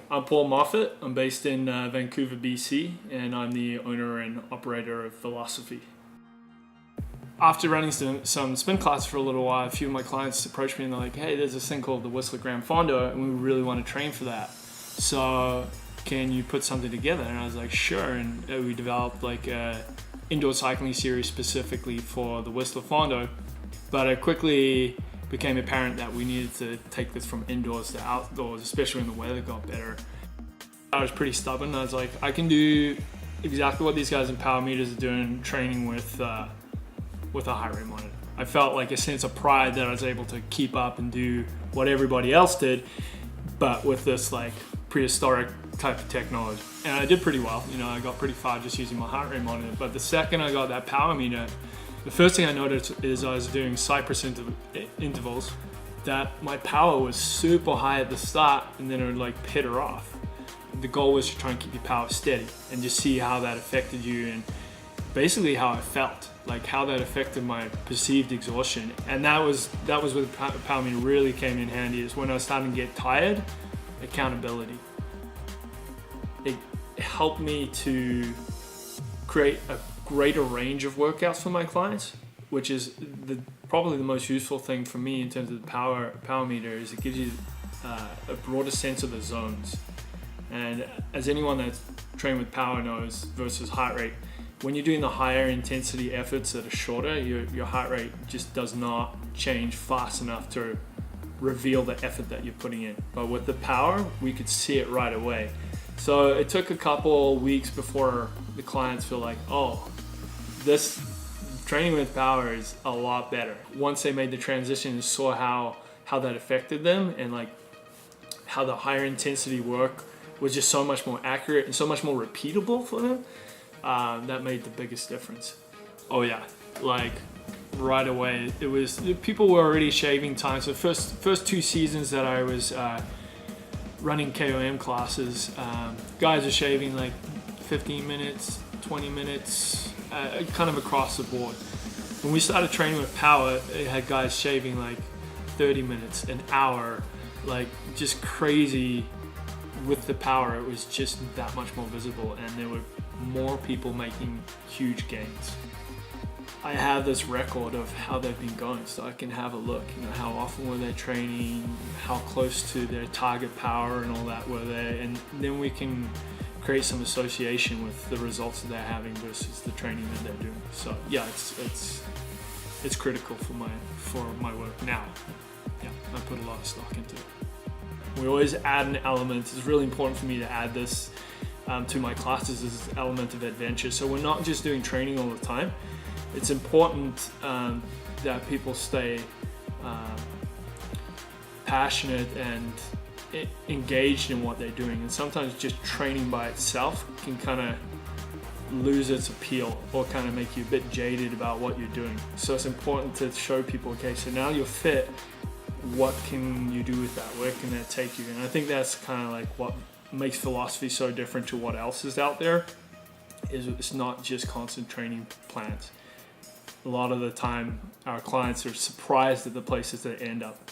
I'm Paul Moffat. I'm based in Vancouver, BC, and I'm the owner and operator of Velosophy. After running some spin classes for a little while, a few of my clients approached me and they're like, hey, there's this thing called the Whistler Gran Fondo, and we really want to train for that. So can you put something together? And I was like, sure. And we developed like a indoor cycling series specifically for the Whistler Fondo. But it quickly became apparent that we needed to take this from indoors to outdoors, especially when the weather got better. I was pretty stubborn. I was like, I can do exactly what these guys in Power Meters are doing, training with a heart rate monitor. I felt like a sense of pride that I was able to keep up and do what everybody else did, but with this like prehistoric type of technology. And I did pretty well. You know, I got pretty far just using my heart rate monitor. But the second I got that power meter, the first thing I noticed is I was doing cypress intervals, that my power was super high at the start and then it would like peter off. The goal was to try and keep your power steady and just see how that affected you and basically how I felt, like how that affected my perceived exhaustion. And that was where the power meter really came in handy, is when I was starting to get tired, accountability. It helped me to create a greater range of workouts for my clients, which is probably the most useful thing for me in terms of the power meter, is it gives you a broader sense of the zones. And as anyone that's trained with power knows, versus heart rate, when you're doing the higher intensity efforts that are shorter, your heart rate just does not change fast enough to reveal the effort that you're putting in. But with the power, we could see it right away. So it took a couple weeks before the clients feel like, oh, this training with power is a lot better. Once they made the transition and saw how that affected them, and like how the higher intensity work was just so much more accurate and so much more repeatable for them, that made the biggest difference. Oh yeah, like right away, it was, people were already shaving time. So first 2 seasons that I was running KOM classes, guys are shaving like 15 minutes, 20 minutes, kind of across the board. When we started training with power, it had guys shaving like 30 minutes, an hour, like just crazy. With the power, it was just that much more visible, and there were more people making huge gains. I have this record of how they've been going, so I can have a look, you know, how often were they training, how close to their target power and all that were they, and then we can create some association with the results that they're having versus the training that they're doing. So yeah, it's critical for my work now. Yeah, I put a lot of stock into it. We always add an element. It's really important for me to add this to my classes, as this element of adventure. So we're not just doing training all the time. It's important that people stay passionate and engaged in what they're doing. And sometimes just training by itself can kind of lose its appeal or kind of make you a bit jaded about what you're doing. So it's important to show people, okay, so now you're fit, what can you do with that? Where can that take you? And I think that's kind of like what makes Velosophy so different to what else is out there, is it's not just constant training plans. A lot of the time, our clients are surprised at the places they end up.